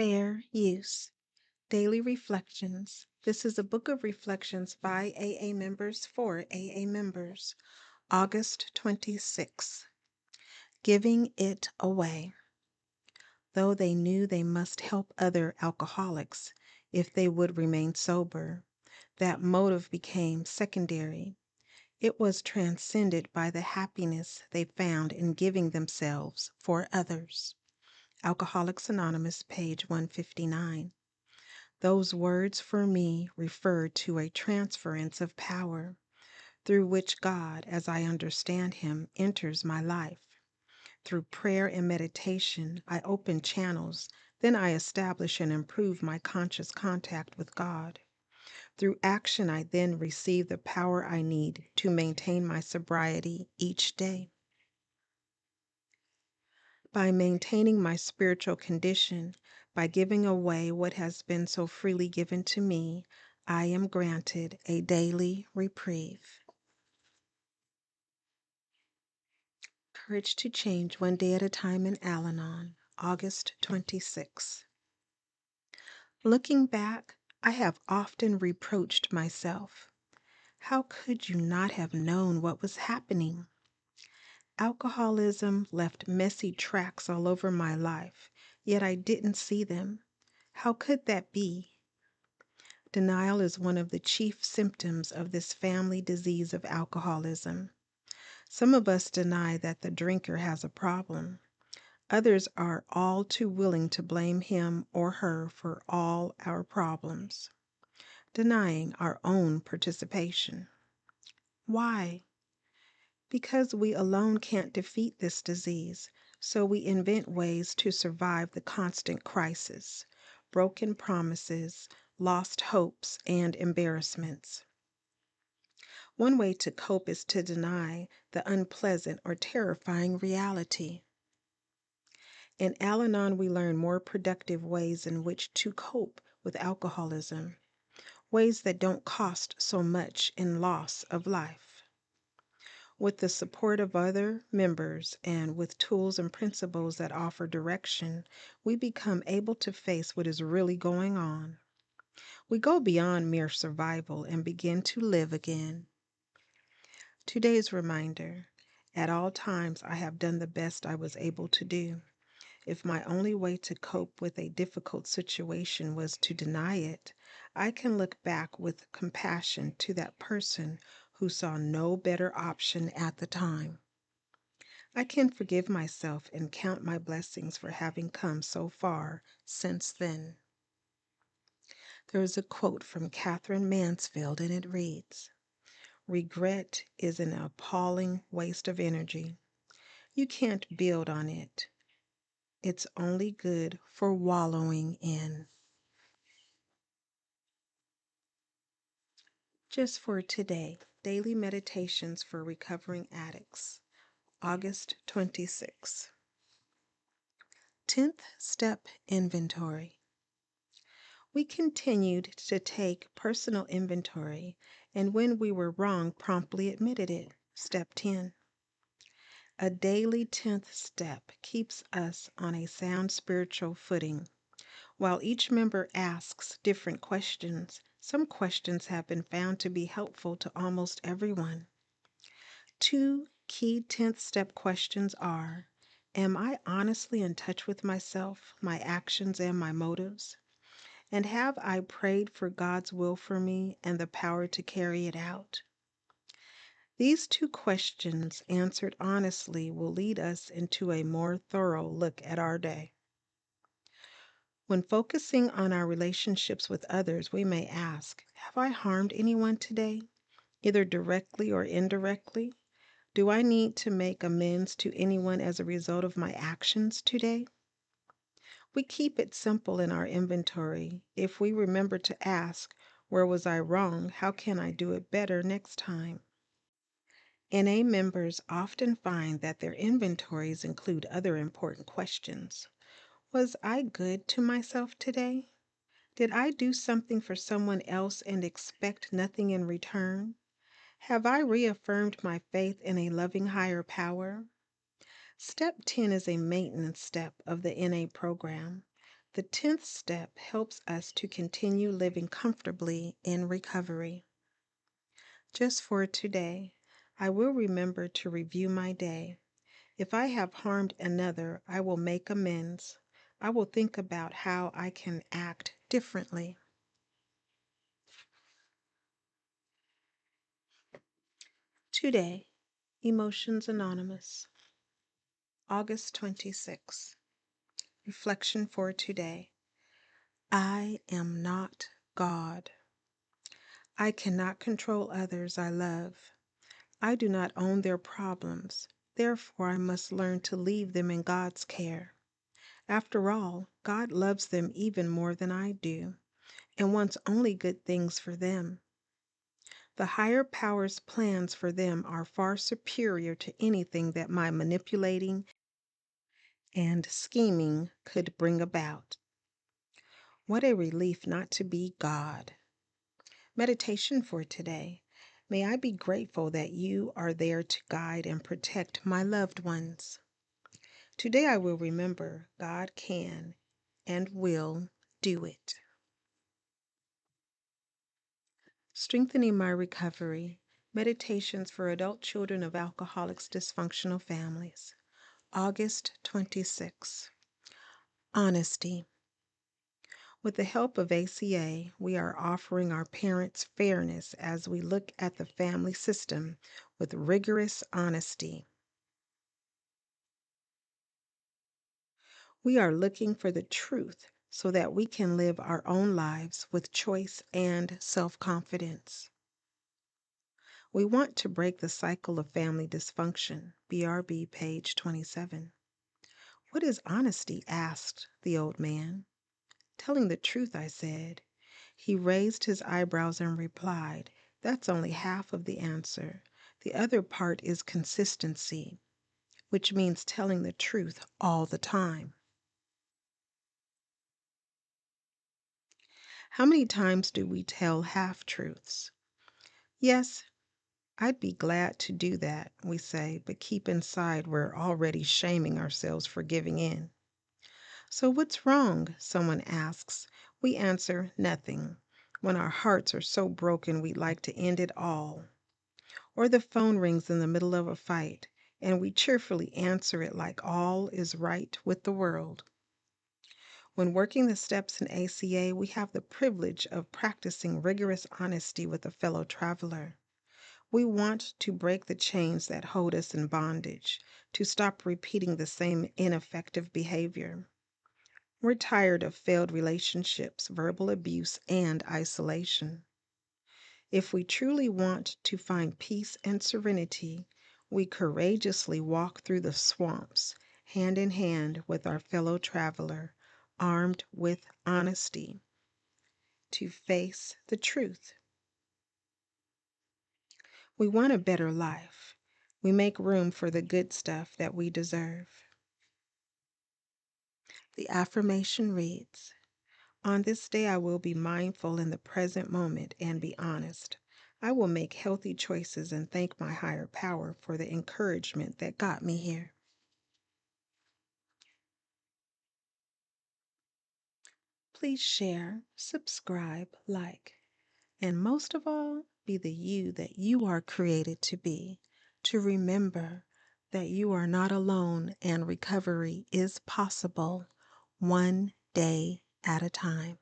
Fair use. Daily reflections. This is a book of reflections by AA members for AA members. August 26. Giving it away. Though they knew they must help other alcoholics if they would remain sober, that motive became secondary. It was transcended by the happiness they found in giving themselves for others. Alcoholics Anonymous, page 159. Those words for me refer to a transference of power through which God, as I understand Him, enters my life. Through prayer and meditation, I open channels, then I establish and improve my conscious contact with God. Through action, I then receive the power I need to maintain my sobriety each day. By maintaining my spiritual condition, by giving away what has been so freely given to me, I am granted a daily reprieve. Courage to Change One Day at a Time in Al-Anon, August 26. Looking back, I have often reproached myself. How could you not have known what was happening? Alcoholism left messy tracks all over my life, yet I didn't see them. How could that be? Denial is one of the chief symptoms of this family disease of alcoholism. Some of us deny that the drinker has a problem. Others are all too willing to blame him or her for all our problems, denying our own participation. Why? Because we alone can't defeat this disease, so we invent ways to survive the constant crisis, broken promises, lost hopes, and embarrassments. One way to cope is to deny the unpleasant or terrifying reality. In Al-Anon, we learn more productive ways in which to cope with alcoholism, ways that don't cost so much in loss of life. With the support of other members and with tools and principles that offer direction, we become able to face what is really going on. We go beyond mere survival and begin to live again. Today's reminder: at all times I have done the best I was able to do. If my only way to cope with a difficult situation was to deny it, I can look back with compassion to that person who saw no better option at the time. I can forgive myself and count my blessings for having come so far since then. There is a quote from Catherine Mansfield, and it reads, "Regret is an appalling waste of energy. You can't build on it. It's only good for wallowing in." Just for today, Daily Meditations for Recovering Addicts, August 26. 10th Step Inventory. We continued to take personal inventory, and when we were wrong, promptly admitted it. Step 10. A daily 10th step keeps us on a sound spiritual footing. While each member asks different questions, some questions have been found to be helpful to almost everyone. Two key 10th step questions are: am I honestly in touch with myself, my actions, and my motives? And have I prayed for God's will for me and the power to carry it out? These two questions, answered honestly, will lead us into a more thorough look at our day. When focusing on our relationships with others, we may ask, have I harmed anyone today, either directly or indirectly? Do I need to make amends to anyone as a result of my actions today? We keep it simple in our inventory. If we remember to ask, where was I wrong? How can I do it better next time? NA members often find that their inventories include other important questions. Was I good to myself today? Did I do something for someone else and expect nothing in return? Have I reaffirmed my faith in a loving higher power? Step 10 is a maintenance step of the NA program. The 10th step helps us to continue living comfortably in recovery. Just for today, I will remember to review my day. If I have harmed another, I will make amends. I will think about how I can act differently. Today, Emotions Anonymous, August 26. Reflection for today. I am not God. I cannot control others I love. I do not own their problems. Therefore, I must learn to leave them in God's care. After all, God loves them even more than I do and wants only good things for them. The higher power's plans for them are far superior to anything that my manipulating and scheming could bring about. What a relief not to be God. Meditation for today. May I be grateful that you are there to guide and protect my loved ones. Today I will remember God can and will do it. Strengthening my recovery. Meditations for adult children of alcoholics' dysfunctional families. August 26. Honesty. With the help of ACA, we are offering our parents fairness as we look at the family system with rigorous honesty. We are looking for the truth so that we can live our own lives with choice and self-confidence. We want to break the cycle of family dysfunction. BRB, page 27. What is honesty? Asked the old man. Telling the truth, I said. He raised his eyebrows and replied, That's only half of the answer. The other part is consistency, which means telling the truth all the time. How many times do we tell half-truths? Yes, I'd be glad to do that, we say, but keep inside we're already shaming ourselves for giving in. So what's wrong? Someone asks. We answer, nothing, when our hearts are so broken we'd like to end it all. Or the phone rings in the middle of a fight, and we cheerfully answer it like all is right with the world. When working the steps in ACA, we have the privilege of practicing rigorous honesty with a fellow traveler. We want to break the chains that hold us in bondage, to stop repeating the same ineffective behavior. We're tired of failed relationships, verbal abuse, and isolation. If we truly want to find peace and serenity, we courageously walk through the swamps, hand in hand with our fellow traveler, armed with honesty, to face the truth. We want a better life. We make room for the good stuff that we deserve. The affirmation reads, On this day I will be mindful in the present moment and be honest. I will make healthy choices and thank my higher power for the encouragement that got me here. Please share, subscribe, like, and most of all, be the you that you are created to be. To remember that you are not alone and recovery is possible, one day at a time.